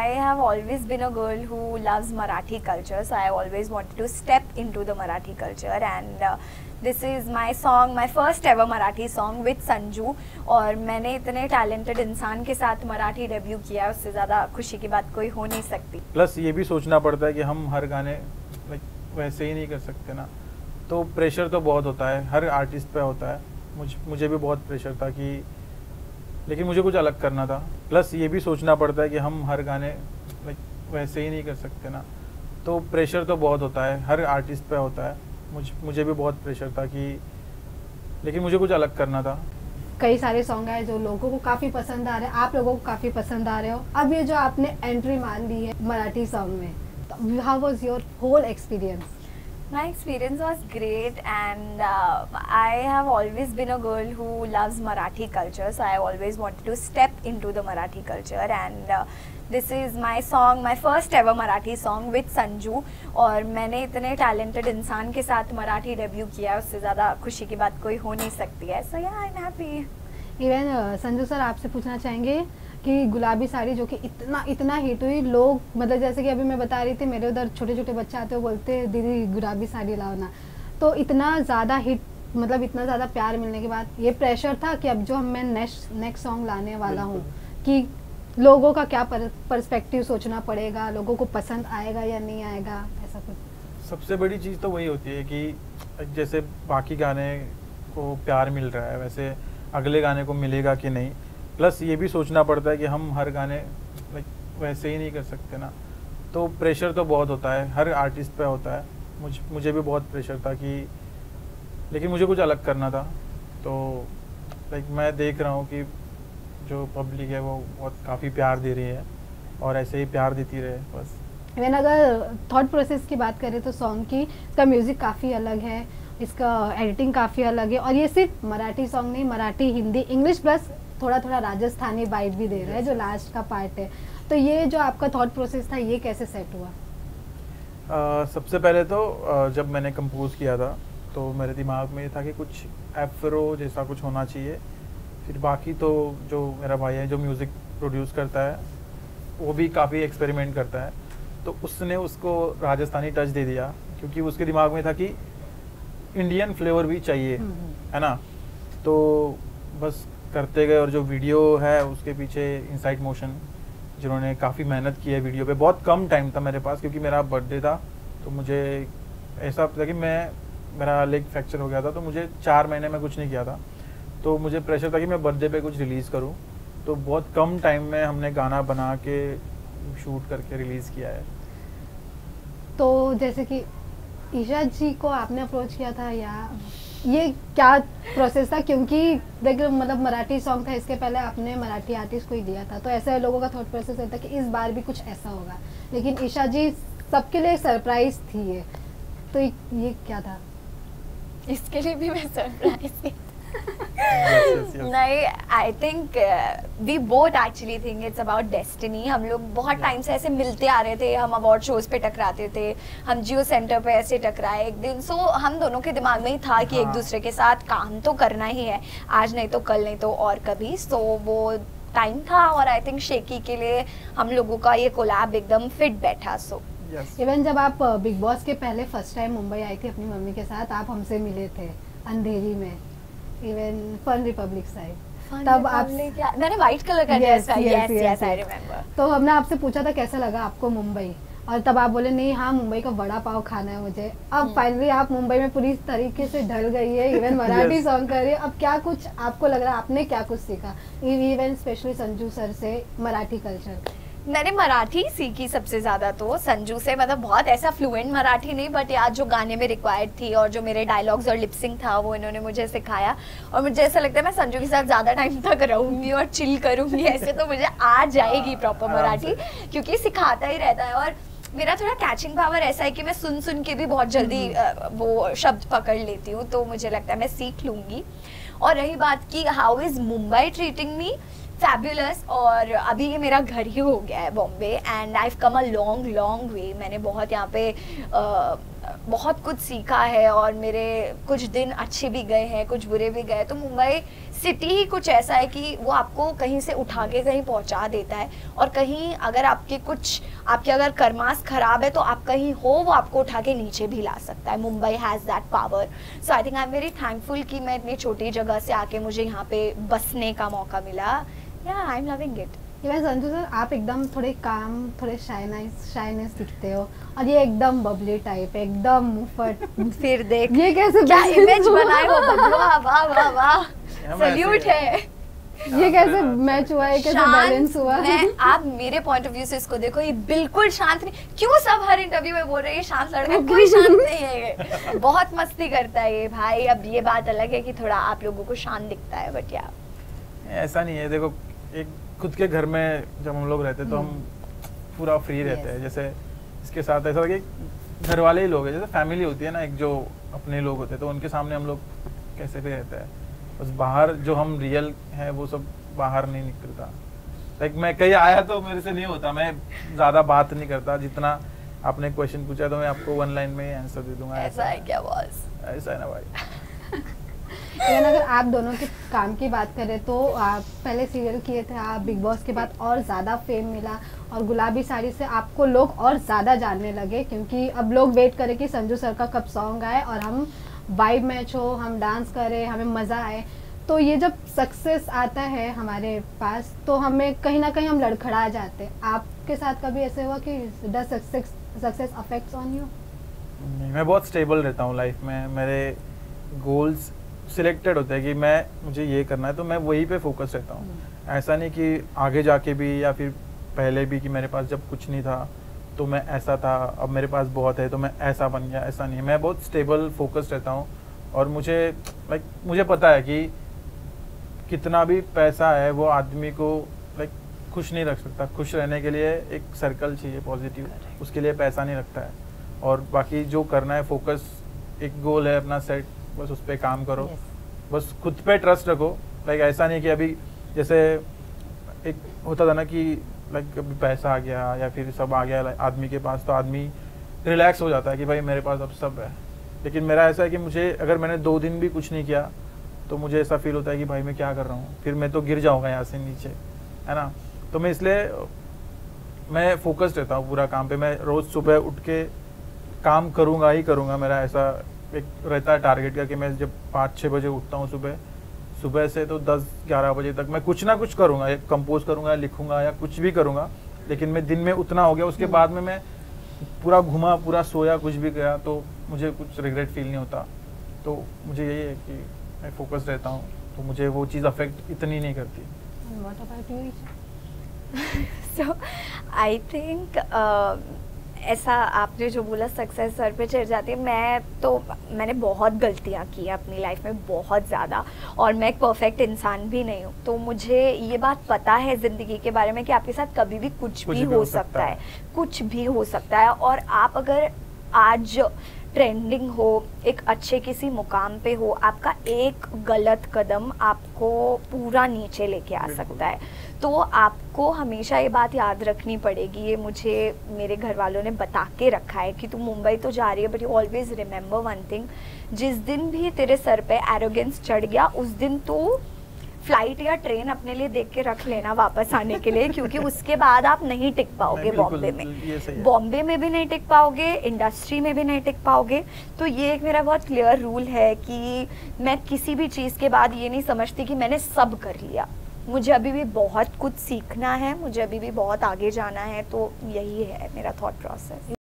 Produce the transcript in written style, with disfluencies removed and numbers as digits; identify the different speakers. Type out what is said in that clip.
Speaker 1: I have always been a girl who loves Marathi culture, so I always wanted to step into the Marathi culture, and this is my song, my first ever Marathi song with Sanju. और मैंने इतने talented इंसान के साथ Marathi debut किया, उससे ज़्यादा खुशी की बात कोई हो नहीं सकती।
Speaker 2: प्लस ये भी सोचना पड़ता है कि हम हर गाने वैसे ही नहीं कर सकते ना, तो प्रेशर तो बहुत होता है, हर आर्टिस्ट पे होता है। मुझे भी बहुत प्रेशर था कि, लेकिन मुझे कुछ अलग करना था। प्लस ये भी सोचना पड़ता है कि हम हर गाने वैसे ही नहीं कर सकते ना, तो प्रेशर तो बहुत होता है, हर आर्टिस्ट पे होता है। मुझे भी बहुत प्रेशर था कि, लेकिन मुझे कुछ अलग करना था।
Speaker 3: कई सारे सॉन्ग है जो लोगों को काफ़ी पसंद आ रहे हैं, आप लोगों को काफ़ी पसंद आ रहे हो। अब ये जो आपने एंट्री मान ली है मराठी सॉन्ग में, तो how was your whole experience?
Speaker 1: My experience was great, and I have always been a girl who loves Marathi culture, so I always wanted to step into the Marathi culture, and this is my song, my first ever Marathi song with Sanju. और मैंने इतने talented इंसान के साथ Marathi debut किया, उससे ज़्यादा खुशी की बात कोई हो नहीं सकती है। So yeah, I'm happy.
Speaker 3: Even Sanju sir, आपसे पूछना चाहेंगे कि गुलाबी साड़ी जो कि इतना हिट हुई, लोग मतलब जैसे कि अभी मैं बता रही थी, मेरे उधर छोटे छोटे बच्चे आते हो बोलते दीदी गुलाबी साड़ी लाओ ना, तो इतना ज़्यादा हिट, मतलब इतना ज़्यादा प्यार मिलने के बाद ये प्रेशर था कि अब जो मैं नेक्स्ट सॉन्ग लाने वाला हूँ कि लोगों का क्या पर्सपेक्टिव सोचना पड़ेगा, लोगों को पसंद आएगा या नहीं आएगा, ऐसा कुछ?
Speaker 2: सबसे बड़ी चीज़ तो वही होती है कि जैसे बाकी गाने को प्यार मिल रहा है, वैसे अगले गाने को मिलेगा कि नहीं। प्लस ये भी सोचना पड़ता है कि हम हर गाने वैसे ही नहीं कर सकते ना, तो प्रेशर तो बहुत होता है, हर आर्टिस्ट पे होता है। मुझे भी बहुत प्रेशर था कि, लेकिन मुझे कुछ अलग करना था। तो मैं देख रहा हूँ कि जो पब्लिक है वो बहुत काफ़ी प्यार दे रही है, और ऐसे ही प्यार देती रहे बस।
Speaker 3: इवन अगर थॉट प्रोसेस की बात करें तो सॉन्ग की, इसका म्यूज़िक काफ़ी अलग है, इसका एडिटिंग काफ़ी अलग है, और ये सिर्फ मराठी सॉन्ग नहीं, मराठी, हिंदी, इंग्लिश प्लस थोड़ा थोड़ा राजस्थानी बाइट भी दे रहा है जो लास्ट का पार्ट है। तो ये जो आपका थॉट प्रोसेस था, ये कैसे सेट हुआ?
Speaker 2: सबसे पहले तो जब मैंने कंपोज किया था तो मेरे दिमाग में था कि कुछ एफ्रो जैसा कुछ होना चाहिए। फिर बाकी तो जो मेरा भाई है जो म्यूज़िक प्रोड्यूस करता है, वो भी काफ़ी एक्सपेरिमेंट करता है, तो उसने उसको राजस्थानी टच दे दिया, क्योंकि उसके दिमाग में था कि इंडियन फ्लेवर भी चाहिए, है ना। तो बस करते गए, और जो वीडियो है उसके पीछे इनसाइड मोशन जिन्होंने काफ़ी मेहनत की है वीडियो पे। बहुत कम टाइम था मेरे पास, क्योंकि मेरा बर्थडे था, तो मुझे ऐसा था कि मेरा लेग फ्रैक्चर हो गया था, तो मुझे 4 महीने में कुछ नहीं किया था, तो मुझे प्रेशर था कि मैं बर्थडे पे कुछ रिलीज़ करूं। तो बहुत कम टाइम में हमने गाना बना के शूट करके रिलीज़ किया है।
Speaker 3: तो जैसे कि ईशा जी को आपने अप्रोच किया था, या ये क्या प्रोसेस था? क्योंकि देखिए मतलब मराठी सॉन्ग था, इसके पहले आपने मराठी आर्टिस्ट को ही दिया था, तो ऐसे लोगों का थॉट प्रोसेस होता है कि इस बार भी कुछ ऐसा होगा, लेकिन ईशा जी सबके लिए सरप्राइज थी ये, तो ये क्या था?
Speaker 1: इसके लिए भी मैं सरप्राइज थी।
Speaker 2: yes.
Speaker 1: नहीं, I think we both actually think it's about destiny. हम लोग बहुत टाइम से ऐसे मिलते आ रहे थे, हम अवार्ड शोज पे टकराते थे, हम जियो सेंटर पे ऐसे टकराए एक दिन। सो हम दोनों के दिमाग में ही था कि एक दूसरे के साथ काम तो करना ही है, आज नहीं तो कल, नहीं तो और कभी। सो वो टाइम था, और आई थिंक शेकी के लिए हम लोगों का ये कोलैब एकदम फिट बैठा। सो
Speaker 3: इवन जब आप बिग बॉस के पहले फर्स्ट टाइम मुंबई आई थी अपनी मम्मी के साथ, आप हमसे मिले थे अंधेरी में, इवन फन रिपब्लिक साइड, तब आप
Speaker 1: मैंने व्हाइट कलर का ड्रेस था। Yes I remember.
Speaker 3: तो हमने आपसे पूछा था कैसा लगा आपको मुंबई, और तब आप बोले नहीं, हाँ मुंबई का वड़ा पाव खाना है मुझे। अब फाइनली आप मुंबई में पूरी तरीके से ढल गई है, इवन मराठी सॉन्ग कर रही है। अब क्या कुछ आपको लग रहा है, आपने क्या कुछ सीखा इवन स्पेशली संजू सर से मराठी कल्चर?
Speaker 1: मैंने मराठी सीखी सबसे ज़्यादा तो संजू से, मतलब बहुत ऐसा फ्लुएंट मराठी नहीं, बट यार जो गाने में रिक्वायर्ड थी और जो मेरे डायलॉग्स और लिपसिंग था वो इन्होंने मुझे सिखाया। और मुझे ऐसा लगता है मैं संजू के साथ ज़्यादा टाइम तक रहूँगी और चिल करूँगी, ऐसे तो मुझे आ जाएगी प्रॉपर मराठी, क्योंकि सिखाता ही रहता है। और मेरा थोड़ा कैचिंग पावर ऐसा है कि मैं सुन के भी बहुत जल्दी वो शब्द पकड़ लेती हूँ, तो मुझे लगता है मैं सीख लूँगी। और रही बात की how is Mumbai treating me, fabulous. और अभी ये मेरा घर ही हो गया है Bombay, and I have come a long way. मैंने बहुत यहाँ पे बहुत कुछ सीखा है और मेरे कुछ दिन अच्छे भी गए हैं, कुछ बुरे भी गए। तो मुंबई सिटी ही कुछ ऐसा है कि वो आपको कहीं से उठा के कहीं पहुंचा देता है, और कहीं अगर आपके अगर कर्मास खराब है तो आप कहीं हो, वो आपको उठा के नीचे भी ला सकता है। Mumbai has that power. So I think I am very thankful कि मैं इतनी छोटी जगह से आके मुझे यहाँ पे बसने का मौका मिला। या I am loving it.
Speaker 3: Even Sanju sir, आप एकदम थोड़े काम, थोड़े शाइनेस दिखते हो, और ये एकदम बबली टाइप है, एकदम मुफट।
Speaker 1: फिर देख
Speaker 3: ये कैसे
Speaker 1: क्या
Speaker 3: balance
Speaker 1: इमेज
Speaker 3: हुआ?
Speaker 1: बनाए हो बबलुआ, वाह वाह वाह,
Speaker 2: हम
Speaker 1: सैल्यूट
Speaker 2: ऐसे
Speaker 1: है।
Speaker 3: ये कैसे मैच हुआ है, कैसे बैलेंस हुआ?
Speaker 1: आप मेरे पॉइंट ऑफ व्यू से इसको देखो, ये बिल्कुल शांत नहीं। क्यों सब हर इंटरव्यू में बोल रहे हैं ये शांत लड़का है? कोई शांत नहीं है ये, बहुत मस्ती करता है ये भाई। अब ये बात अलग है कि थोड़ा आप लोगों को शांत दिखता है, बट या
Speaker 2: ऐसा नहीं है। देखो, एक खुद के घर में जब हम लोग रहते तो हम पूरा फ्री रहते हैं। जैसे इसके साथ ऐसा लगे घर वाले ही लोग हैं, जैसे फैमिली होती है ना, एक जो अपने लोग होते हैं, तो उनके सामने हम लोग कैसे भी रहते हैं। बस बाहर जो हम रियल है वो सब बाहर नहीं निकलता। लाइक मैं कहीं आया तो मेरे से नहीं होता, मैं ज़्यादा बात नहीं करता। जितना आपने क्वेश्चन पूछा तो मैं आपको वन लाइन में ही आंसर दे दूंगा।
Speaker 1: ऐसा है क्या बॉस?
Speaker 2: ऐसा है ना भाई।
Speaker 3: इवन अगर आप दोनों के काम की बात करें तो आप पहले सीरियल किए थे, आप बिग बॉस के बाद और ज़्यादा फेम मिला, और गुलाबी साड़ी से आपको लोग और ज़्यादा जानने लगे, क्योंकि अब लोग वेट करें कि संजू सर का कब सॉन्ग आए और हम वाइब मैच हो, हम डांस करें, हमें मज़ा आए। तो ये जब सक्सेस आता है हमारे पास तो हमें कहीं ना कहीं हम लड़खड़ा जाते हैं। आपके साथ कभी ऐसे हुआ कि does success affects on you?
Speaker 2: नहीं, मैं बहुत स्टेबल रहता हूँ लाइफ में। मेरे गोल्स सिलेक्टेड होते हैं कि मुझे ये करना है, तो मैं वही पे फोकस रहता हूँ। ऐसा नहीं कि आगे जाके भी या फिर पहले भी कि मेरे पास जब कुछ नहीं था तो मैं ऐसा था, अब मेरे पास बहुत है तो मैं ऐसा बन गया। ऐसा नहीं है, मैं बहुत स्टेबल फोकस्ड रहता हूँ। और मुझे पता है कि कितना भी पैसा है वो आदमी को खुश नहीं रख सकता। खुश रहने के लिए एक सर्कल चाहिए पॉजिटिव, उसके लिए पैसा नहीं रखता है। और बाकी जो करना है, फोकस, एक गोल है अपना सेट, बस उस पर काम करो। बस खुद पे ट्रस्ट रखो। ऐसा नहीं कि अभी जैसे एक होता था ना कि अभी पैसा आ गया या फिर सब आ गया आदमी के पास, तो आदमी रिलैक्स हो जाता है कि भाई मेरे पास अब सब है। लेकिन मेरा ऐसा है कि मुझे अगर मैंने 2 दिन भी कुछ नहीं किया तो मुझे ऐसा फील होता है कि भाई मैं क्या कर रहा हूँ, फिर मैं तो गिर जाऊँगा यहाँ से नीचे, है ना। तो मैं इसलिए मैं फोकस्ड रहता हूँ पूरा काम पे। मैं रोज़ सुबह उठ के काम करूँगा ही करूँगा। मेरा ऐसा एक रहता है टारगेट का कि मैं जब 5-6 बजे उठता हूँ सुबह से तो 10-11 बजे तक मैं कुछ ना कुछ करूँगा, या कंपोज करूँगा, लिखूँगा या कुछ भी करूँगा। लेकिन मैं दिन में उतना हो गया, उसके बाद में मैं पूरा घूमा, पूरा सोया, कुछ भी गया तो मुझे कुछ रिग्रेट फील नहीं होता। तो मुझे यही है कि मैं फोकस रहता हूँ, तो मुझे वो चीज़ अफेक्ट इतनी नहीं करती।
Speaker 3: What about you, Isha?
Speaker 1: So I think ऐसा आपने जो बोला सक्सेस सर पे चढ़ जाती है, मैंने बहुत गलतियाँ की हैं अपनी लाइफ में, बहुत ज़्यादा। और मैं एक परफेक्ट इंसान भी नहीं हूँ, तो मुझे ये बात पता है ज़िंदगी के बारे में कि आपके साथ कभी भी कुछ भी हो सकता है, कुछ भी हो सकता है। और आप अगर आज ट्रेंडिंग हो, एक अच्छे किसी मुकाम पे हो, आपका एक गलत कदम आपको पूरा नीचे लेके आ सकता है। तो आपको हमेशा ये बात याद रखनी पड़ेगी। ये मुझे मेरे घर वालों ने बता के रखा है कि तू मुंबई तो जा रही है, but you always remember one thing, जिस दिन भी तेरे सर पे एरोगेंस चढ़ गया उस दिन तू फ्लाइट या ट्रेन अपने लिए देख के रख लेना वापस आने के लिए, क्योंकि उसके बाद आप नहीं टिक पाओगे बॉम्बे में। बॉम्बे में भी नहीं टिक पाओगे, इंडस्ट्री में भी नहीं टिक पाओगे। तो ये एक मेरा बहुत क्लियर रूल है कि मैं किसी भी चीज़ के बाद ये नहीं समझती कि मैंने सब कर लिया। मुझे अभी भी बहुत कुछ सीखना है, मुझे अभी भी बहुत आगे जाना है। तो यही है मेरा थॉट प्रोसेस।